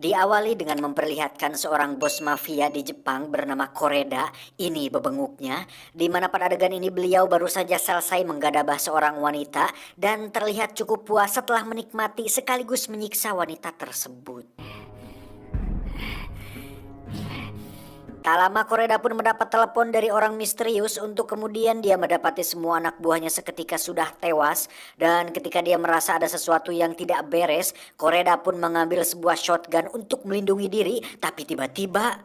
Diawali dengan memperlihatkan seorang bos mafia di Jepang bernama Koreda, ini bebenguknya, di mana pada adegan ini beliau baru saja selesai menggadabah seorang wanita dan terlihat cukup puas setelah menikmati sekaligus menyiksa wanita tersebut. Tak lama Koreda pun mendapat telepon dari orang misterius untuk kemudian dia mendapati semua anak buahnya seketika sudah tewas, dan ketika dia merasa ada sesuatu yang tidak beres, Koreda pun mengambil sebuah shotgun untuk melindungi diri, tapi tiba-tiba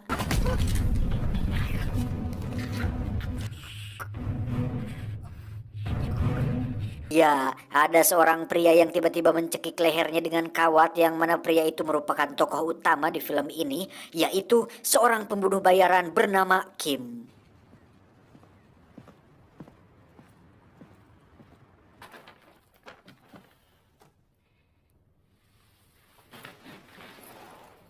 ya, ada seorang pria yang tiba-tiba mencekik lehernya dengan kawat, yang mana pria itu merupakan tokoh utama di film ini, yaitu seorang pembunuh bayaran bernama Kim.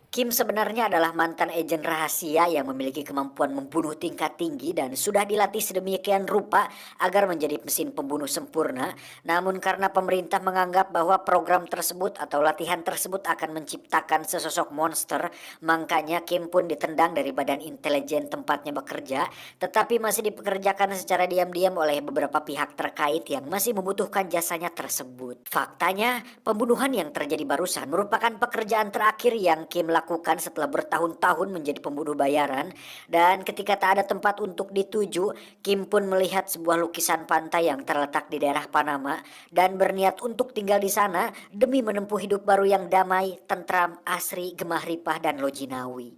Kim sebenarnya adalah mantan agen rahasia yang memiliki kemampuan membunuh tingkat tinggi dan sudah dilatih sedemikian rupa agar menjadi mesin pembunuh sempurna. Namun karena pemerintah menganggap bahwa program tersebut atau latihan tersebut akan menciptakan sesosok monster, makanya Kim pun ditendang dari badan intelijen tempatnya bekerja, tetapi masih dipekerjakan secara diam-diam oleh beberapa pihak terkait yang masih membutuhkan jasanya tersebut. Faktanya, pembunuhan yang terjadi barusan merupakan pekerjaan terakhir yang Kim lakukan setelah bertahun-tahun menjadi pembunuh bayaran, dan ketika tak ada tempat untuk dituju, Kim pun melihat sebuah lukisan pantai yang terletak di daerah Panama dan berniat untuk tinggal di sana demi menempuh hidup baru yang damai, tentram, asri, gemah ripah, dan lojinawi.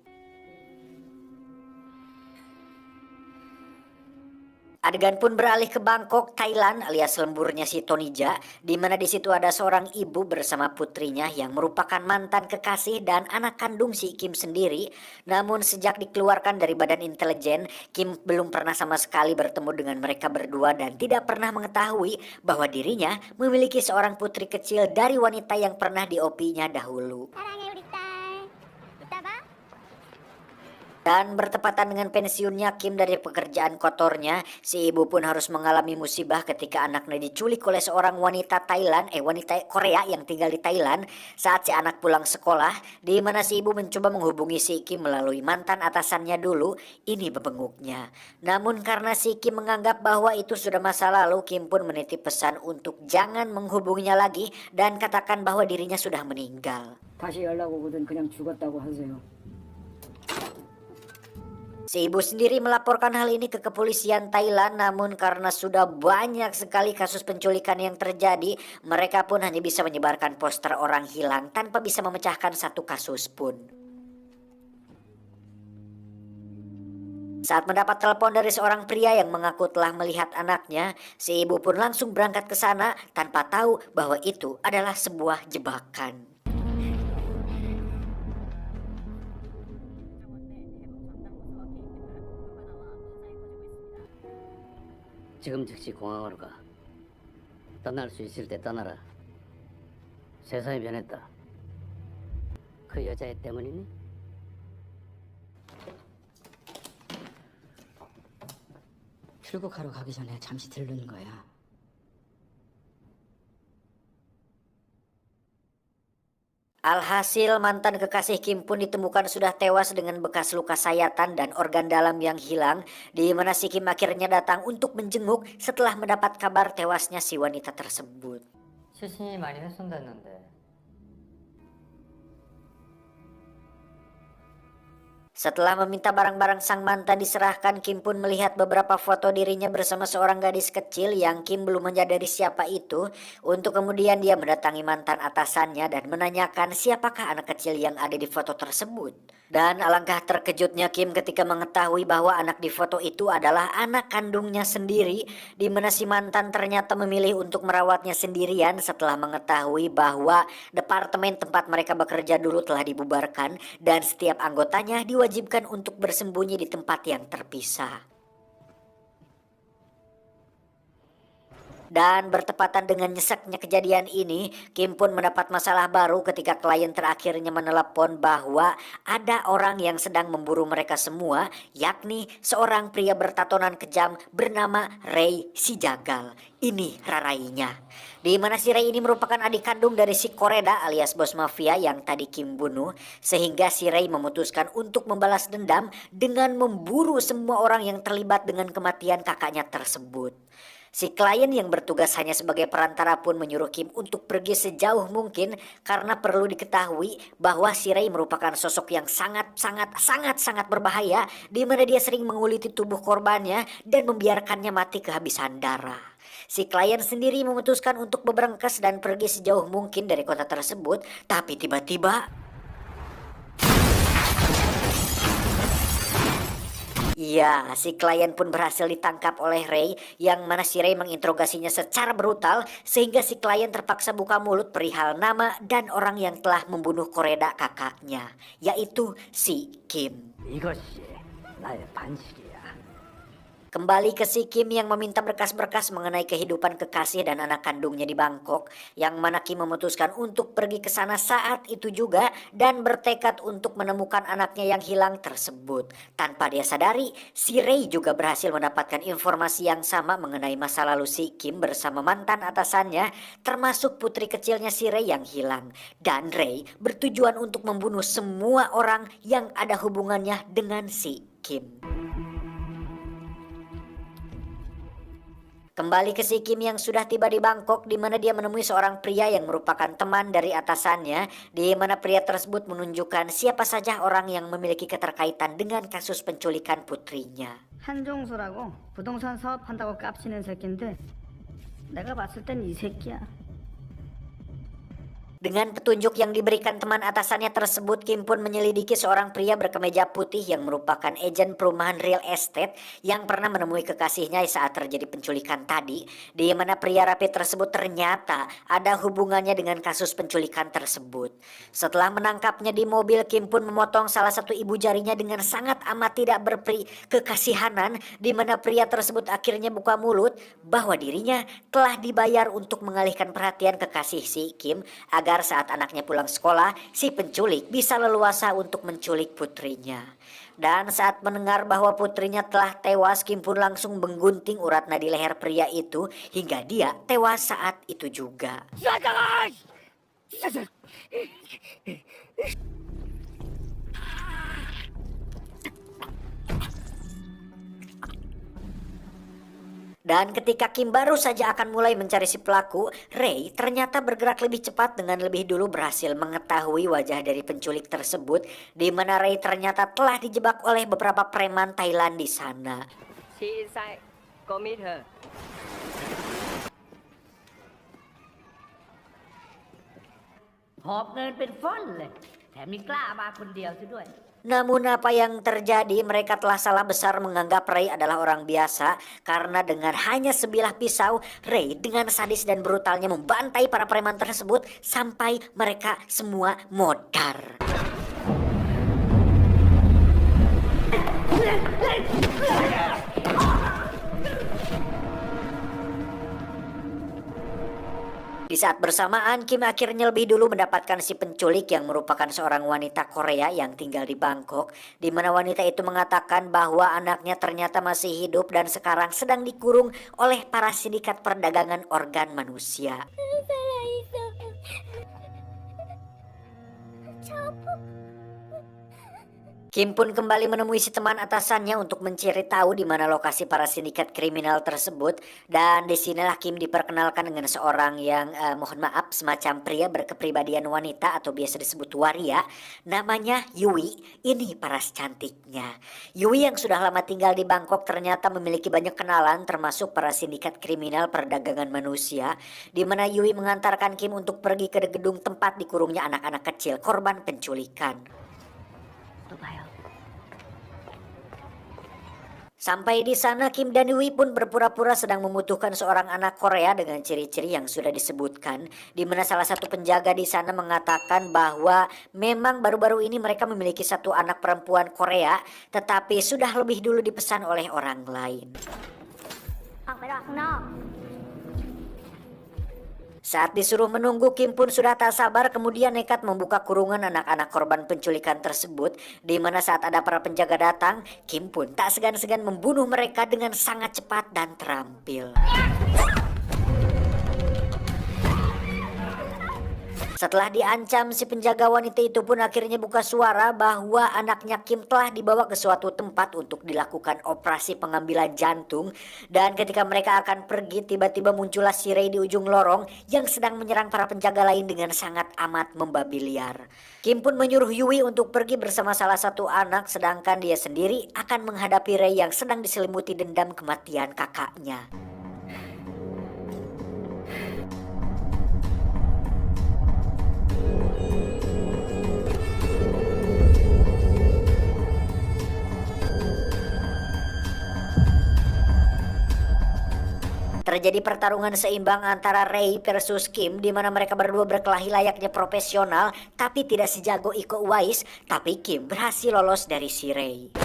Adegan pun beralih ke Bangkok, Thailand, alias lemburnya si Tonija, di mana di situ ada seorang ibu bersama putrinya yang merupakan mantan kekasih dan anak kandung si Kim sendiri. Namun sejak dikeluarkan dari badan intelijen, Kim belum pernah sama sekali bertemu dengan mereka berdua dan tidak pernah mengetahui bahwa dirinya memiliki seorang putri kecil dari wanita yang pernah diopinya dahulu. Dan bertepatan dengan pensiunnya Kim dari pekerjaan kotornya, si ibu pun harus mengalami musibah ketika anaknya diculik oleh seorang wanita Korea yang tinggal di Thailand saat si anak pulang sekolah, di mana si ibu mencoba menghubungi si Kim melalui mantan atasannya dulu, ini bebenguknya. Namun karena si Kim menganggap bahwa itu sudah masa lalu, Kim pun menitip pesan untuk jangan menghubunginya lagi dan katakan bahwa dirinya sudah meninggal. 다시 연락 오거든 그냥 죽었다고 하세요. Si ibu sendiri melaporkan hal ini ke kepolisian Thailand, namun karena sudah banyak sekali kasus penculikan yang terjadi, mereka pun hanya bisa menyebarkan poster orang hilang tanpa bisa memecahkan satu kasus pun. Saat mendapat telepon dari seorang pria yang mengaku telah melihat anaknya, si ibu pun langsung berangkat ke sana tanpa tahu bahwa itu adalah sebuah jebakan. 지금 즉시 공항으로 가. 떠날 수 있을 때 떠나라. 세상이 변했다. 그 여자애 때문이니? 출국하러 가기 전에 잠시 들르는 거야. Alhasil mantan kekasih Kim pun ditemukan sudah tewas dengan bekas luka sayatan dan organ dalam yang hilang, di mana si Kim akhirnya datang untuk menjenguk setelah mendapat kabar tewasnya si wanita tersebut. 수신이 많이 훼손됐는데. Setelah meminta barang-barang sang mantan diserahkan, Kim pun melihat beberapa foto dirinya bersama seorang gadis kecil yang Kim belum menyadari siapa itu, untuk kemudian dia mendatangi mantan atasannya dan menanyakan siapakah anak kecil yang ada di foto tersebut. Dan alangkah terkejutnya Kim ketika mengetahui bahwa anak di foto itu adalah anak kandungnya sendiri, di mana si mantan ternyata memilih untuk merawatnya sendirian setelah mengetahui bahwa departemen tempat mereka bekerja dulu telah dibubarkan dan setiap anggotanya diwajibkan untuk bersembunyi di tempat yang terpisah. Dan bertepatan dengan nyeseknya kejadian ini, Kim pun mendapat masalah baru ketika klien terakhirnya menelepon bahwa ada orang yang sedang memburu mereka semua, yakni seorang pria bertatonan kejam bernama Ray si Jagal. Ini rarainya. Di mana si Ray ini merupakan adik kandung dari si Koreda alias bos mafia yang tadi Kim bunuh, sehingga si Ray memutuskan untuk membalas dendam dengan memburu semua orang yang terlibat dengan kematian kakaknya tersebut. Si klien yang bertugas hanya sebagai perantara pun menyuruh Kim untuk pergi sejauh mungkin karena perlu diketahui bahwa si Ray merupakan sosok yang sangat berbahaya, di mana dia sering menguliti tubuh korbannya dan membiarkannya mati kehabisan darah. Si klien sendiri memutuskan untuk berberengkas dan pergi sejauh mungkin dari kota tersebut, tapi tiba-tiba iya, si klien pun berhasil ditangkap oleh Ray, yang mana si Ray menginterogasinya secara brutal sehingga si klien terpaksa buka mulut perihal nama dan orang yang telah membunuh Koreda kakaknya, yaitu si Kim. 이것이 나의 반칙이야. Kembali ke si Kim yang meminta berkas-berkas mengenai kehidupan kekasih dan anak kandungnya di Bangkok, yang mana Kim memutuskan untuk pergi ke sana saat itu juga dan bertekad untuk menemukan anaknya yang hilang tersebut. Tanpa dia sadari, si Ray juga berhasil mendapatkan informasi yang sama mengenai masa lalu si Kim bersama mantan atasannya, termasuk putri kecilnya si Ray yang hilang. Dan Ray bertujuan untuk membunuh semua orang yang ada hubungannya dengan si Kim. Kembali ke si Kim yang sudah tiba di Bangkok, di mana dia menemui seorang pria yang merupakan teman dari atasannya, di mana pria tersebut menunjukkan siapa saja orang yang memiliki keterkaitan dengan kasus penculikan putrinya. 한종수라고 부동산 사업한다고 깝치는 새끼인데 내가 봤을 땐 이 새끼야. Dengan petunjuk yang diberikan teman atasannya tersebut, Kim pun menyelidiki seorang pria berkemeja putih yang merupakan agen perumahan real estate yang pernah menemui kekasihnya saat terjadi penculikan tadi, di mana pria rapi tersebut ternyata ada hubungannya dengan kasus penculikan tersebut. Setelah menangkapnya di mobil, Kim pun memotong salah satu ibu jarinya dengan sangat amat tidak berperi kekasihanan, di mana pria tersebut akhirnya buka mulut bahwa dirinya telah dibayar untuk mengalihkan perhatian kekasih si Kim agar saat anaknya pulang sekolah, si penculik bisa leluasa untuk menculik putrinya. Dan saat mendengar bahwa putrinya telah tewas, Kim pun langsung menggunting urat nadi leher pria itu hingga dia tewas saat itu juga. Dan ketika Kim baru saja akan mulai mencari si pelaku, Ray ternyata bergerak lebih cepat dengan lebih dulu berhasil mengetahui wajah dari penculik tersebut, di mana Ray ternyata telah dijebak oleh beberapa preman Thailand di sana. She inside. Go meet her. Namun apa yang terjadi, mereka telah salah besar menganggap Ray adalah orang biasa, karena dengan hanya sebilah pisau, Ray dengan sadis dan brutalnya membantai para preman tersebut sampai mereka semua modar. Di saat bersamaan, Kim akhirnya lebih dulu mendapatkan si penculik yang merupakan seorang wanita Korea yang tinggal di Bangkok, di mana wanita itu mengatakan bahwa anaknya ternyata masih hidup dan sekarang sedang dikurung oleh para sindikat perdagangan organ manusia. Kim pun kembali menemui si teman atasannya untuk mencari tahu di mana lokasi para sindikat kriminal tersebut, dan disinilah Kim diperkenalkan dengan seorang yang mohon maaf semacam pria berkepribadian wanita atau biasa disebut waria, namanya Yui. Ini paras cantiknya. Yui yang sudah lama tinggal di Bangkok ternyata memiliki banyak kenalan termasuk para sindikat kriminal perdagangan manusia, di mana Yui mengantarkan Kim untuk pergi ke gedung tempat dikurungnya anak-anak kecil korban penculikan. Sampai di sana, Kim dan Yui pun berpura-pura sedang membutuhkan seorang anak Korea dengan ciri-ciri yang sudah disebutkan, di mana salah satu penjaga di sana mengatakan bahwa memang baru-baru ini mereka memiliki satu anak perempuan Korea, tetapi sudah lebih dulu dipesan oleh orang lain. Saat disuruh menunggu, Kim pun sudah tak sabar kemudian nekat membuka kurungan anak-anak korban penculikan tersebut, di mana saat ada para penjaga datang, Kim pun tak segan-segan membunuh mereka dengan sangat cepat dan terampil. Setelah diancam, si penjaga wanita itu pun akhirnya buka suara bahwa anaknya Kim telah dibawa ke suatu tempat untuk dilakukan operasi pengambilan jantung. Dan ketika mereka akan pergi, tiba-tiba muncullah si Ray di ujung lorong yang sedang menyerang para penjaga lain dengan sangat amat membabi liar. Kim pun menyuruh Yui untuk pergi bersama salah satu anak, sedangkan dia sendiri akan menghadapi Ray yang sedang diselimuti dendam kematian kakaknya. Terjadi pertarungan seimbang antara Ray versus Kim, di mana mereka berdua berkelahi layaknya profesional, tapi tidak sejago Iko Uwais. Tapi Kim berhasil lolos dari si Ray.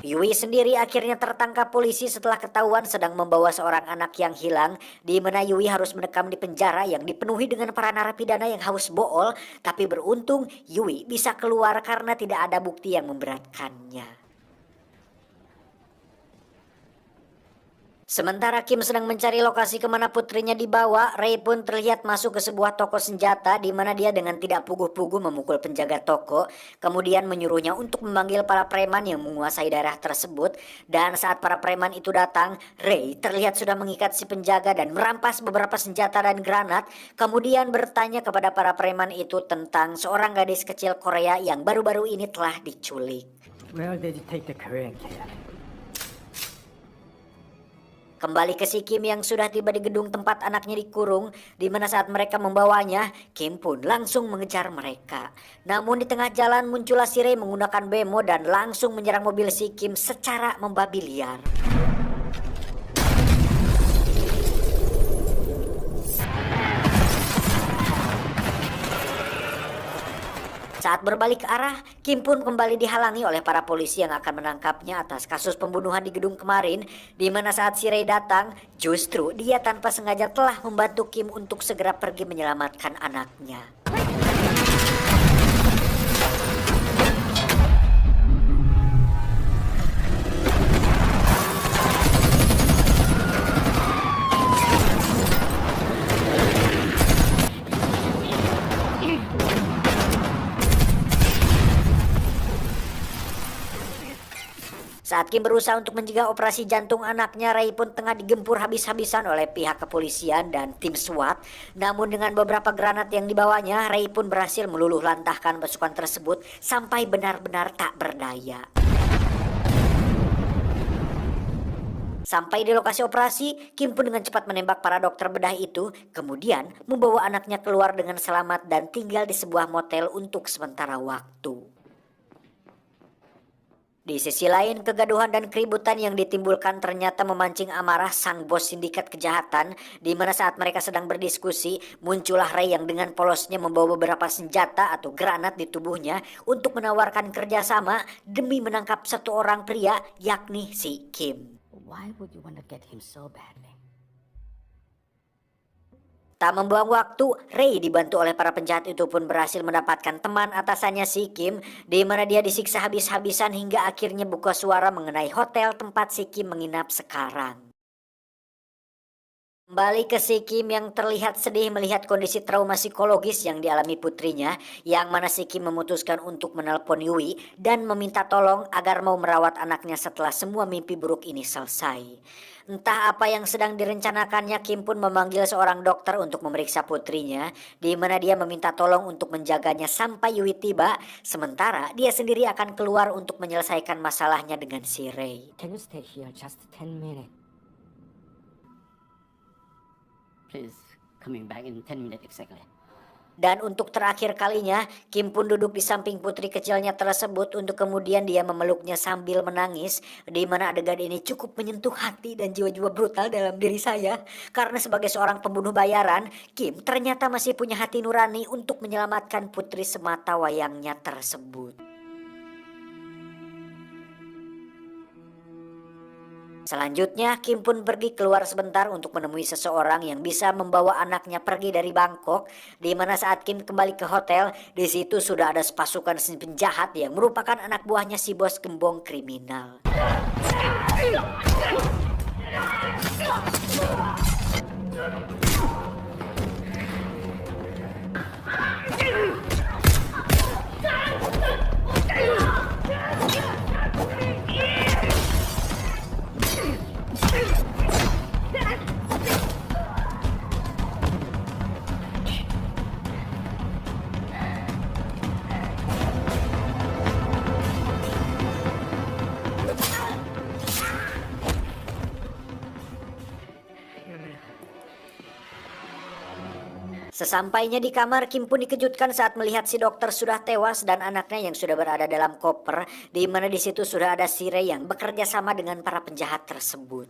Yui sendiri akhirnya tertangkap polisi setelah ketahuan sedang membawa seorang anak yang hilang, di mana Yui harus mendekam di penjara yang dipenuhi dengan para narapidana yang haus bool. Tapi beruntung Yui bisa keluar karena tidak ada bukti yang memberatkannya. Sementara Kim sedang mencari lokasi kemana putrinya dibawa, Ray pun terlihat masuk ke sebuah toko senjata, di mana dia dengan tidak puguh-puguh memukul penjaga toko, kemudian menyuruhnya untuk memanggil para preman yang menguasai daerah tersebut. Dan saat para preman itu datang, Ray terlihat sudah mengikat si penjaga dan merampas beberapa senjata dan granat, kemudian bertanya kepada para preman itu tentang seorang gadis kecil Korea yang baru-baru ini telah diculik. Where did you take the Korean kid? Kembali ke si Kim yang sudah tiba di gedung tempat anaknya dikurung, di mana saat mereka membawanya, Kim pun langsung mengejar mereka. Namun di tengah jalan muncullah si Ray menggunakan bemo dan langsung menyerang mobil si Kim secara membabi liar. Saat berbalik arah, Kim pun kembali dihalangi oleh para polisi yang akan menangkapnya atas kasus pembunuhan di gedung kemarin, di mana saat si Ray datang, justru dia tanpa sengaja telah membantu Kim untuk segera pergi menyelamatkan anaknya. Saat Kim berusaha untuk mencegah operasi jantung anaknya, Ray pun tengah digempur habis-habisan oleh pihak kepolisian dan tim SWAT. Namun dengan beberapa granat yang dibawanya, Ray pun berhasil meluluh lantahkan pasukan tersebut sampai benar-benar tak berdaya. Sampai di lokasi operasi, Kim pun dengan cepat menembak para dokter bedah itu, kemudian membawa anaknya keluar dengan selamat dan tinggal di sebuah motel untuk sementara waktu. Di sisi lain, kegaduhan dan keributan yang ditimbulkan ternyata memancing amarah sang bos sindikat kejahatan, di mana saat mereka sedang berdiskusi, muncullah Ray yang dengan polosnya membawa beberapa senjata atau granat di tubuhnya untuk menawarkan kerjasama demi menangkap satu orang pria, yakni si Kim. Why would you want to get him so badly? Tak membuang waktu, Ray dibantu oleh para penjahat itu pun berhasil mendapatkan teman atasannya si Kim, di mana dia disiksa habis-habisan hingga akhirnya buka suara mengenai hotel tempat si Kim menginap sekarang. Kembali ke si Kim yang terlihat sedih melihat kondisi trauma psikologis yang dialami putrinya, yang mana si Kim memutuskan untuk menelpon Yui dan meminta tolong agar mau merawat anaknya setelah semua mimpi buruk ini selesai. Entah apa yang sedang direncanakannya, Kim pun memanggil seorang dokter untuk memeriksa putrinya, di mana dia meminta tolong untuk menjaganya sampai Yui tiba, sementara dia sendiri akan keluar untuk menyelesaikan masalahnya dengan si Ray. Can you stay here just 10 minutes? Please, coming back in 10 minutes exactly. Dan untuk terakhir kalinya, Kim pun duduk di samping putri kecilnya tersebut untuk kemudian dia memeluknya sambil menangis, di mana adegan ini cukup menyentuh hati dan jiwa-jiwa brutal dalam diri saya. Karena sebagai seorang pembunuh bayaran, Kim ternyata masih punya hati nurani untuk menyelamatkan putri semata wayangnya tersebut. Selanjutnya, Kim pun pergi keluar sebentar untuk menemui seseorang yang bisa membawa anaknya pergi dari Bangkok. Di mana saat Kim kembali ke hotel, di situ sudah ada pasukan penjahat yang merupakan anak buahnya si bos gembong kriminal. Sesampainya di kamar, Kim pun dikejutkan saat melihat si dokter sudah tewas dan anaknya yang sudah berada dalam koper, di mana di situ sudah ada si Ray yang bekerja sama dengan para penjahat tersebut.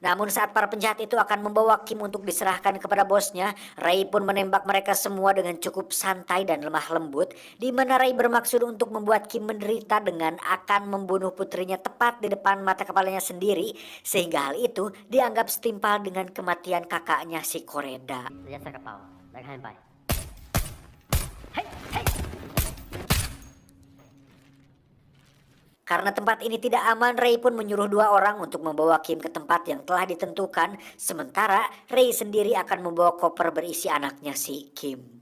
Namun saat para penjahat itu akan membawa Kim untuk diserahkan kepada bosnya, Ray pun menembak mereka semua dengan cukup santai dan lemah lembut, di mana Ray bermaksud untuk membuat Kim menderita dengan akan membunuh putrinya tepat di depan mata kepalanya sendiri, sehingga hal itu dianggap setimpal dengan kematian kakaknya si Koreda. 人家塞个包，来看一摆。 Karena tempat ini tidak aman, Ray pun menyuruh 2 orang untuk membawa Kim ke tempat yang telah ditentukan. Sementara Ray sendiri akan membawa koper berisi anaknya si Kim.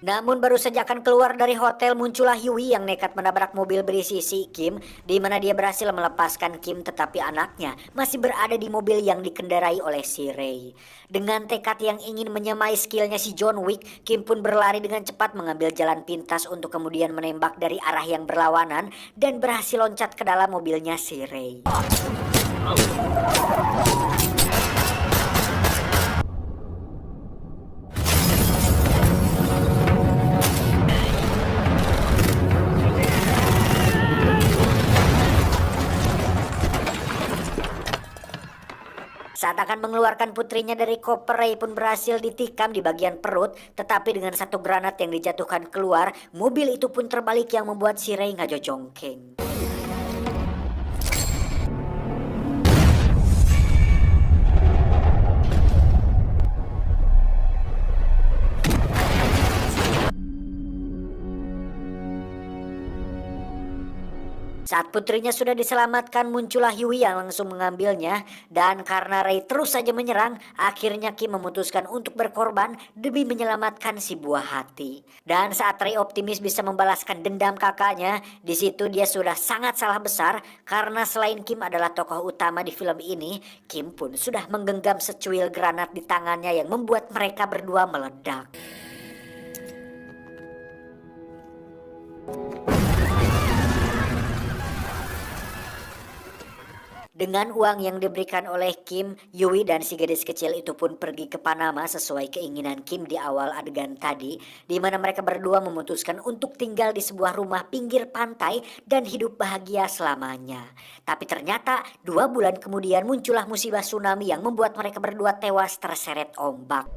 Namun baru saja akan keluar dari hotel, muncullah Yui yang nekat menabrak mobil berisi si Kim, di mana dia berhasil melepaskan Kim, tetapi anaknya masih berada di mobil yang dikendarai oleh si Ray. Dengan tekad yang ingin menyamai skillnya si John Wick, Kim pun berlari dengan cepat mengambil jalan pintas untuk kemudian menembak dari arah yang berlawanan dan berhasil loncat ke dalam mobilnya si Ray. Saat akan mengeluarkan putrinya dari koper, Ray pun berhasil ditikam di bagian perut, tetapi dengan satu granat yang dijatuhkan keluar, mobil itu pun terbalik yang membuat si Ray ngajojongkeng. Saat putrinya sudah diselamatkan, muncullah Yui yang langsung mengambilnya. Dan karena Ray terus saja menyerang, akhirnya Kim memutuskan untuk berkorban demi menyelamatkan si buah hati. Dan saat Ray optimis bisa membalaskan dendam kakaknya, di situ dia sudah sangat salah besar. Karena selain Kim adalah tokoh utama di film ini, Kim pun sudah menggenggam secuil granat di tangannya yang membuat mereka berdua meledak. Dengan uang yang diberikan oleh Kim, Yui dan si gadis kecil itu pun pergi ke Panama sesuai keinginan Kim di awal adegan tadi, di mana mereka berdua memutuskan untuk tinggal di sebuah rumah pinggir pantai dan hidup bahagia selamanya. Tapi ternyata 2 bulan kemudian muncullah musibah tsunami yang membuat mereka berdua tewas terseret ombak.